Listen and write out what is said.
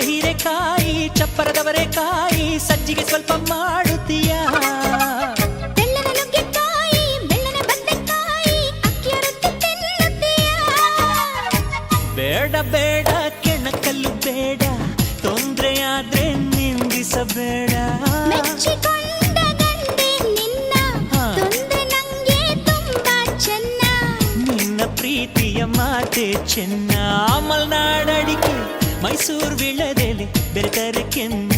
ಹೀರೆಕಾಯಿ ಚಪ್ಪರದವರೆಕಾಯಿ ಸಜ್ಜಿಗೆ ಸ್ವಲ್ಪ ಮಾಡುತ್ತೀಯ ಬೆಲ್ಲದ ನುಗ್ಗೆಕಾಯಿ ಬೆಲ್ಲದ ಬದನೆಕಾಯಿ ಅಕ್ಕಿಯ ರೊಟ್ಟಿ ತಿನ್ನುತ್ತೀಯ ಬೇಡ ಬೇಡ ಕೆಣಕಲ್ಲು ಬೇಡ ತೊಂದ್ರೆಯಾದ್ರೆ ನಿಂದಿಸಬೇಡ ಮೆಚ್ಚಿಕೊಂಡ ಗಂಡೆ ನಿನ್ನ ತೊಂದ್ರೆ ನಂಗೆ ತುಂಬಾ ಚೆನ್ನ ನಿನ್ನ ಪ್ರೀತಿಯ ಮಾತೆ ಚೆನ್ನ ಮಲ್ನಾಡಡಿಕೆ ಮೈಸೂರು ವಿಳದೆಲೆ ಬೆರೆತರೆ ಕೆನ್ನ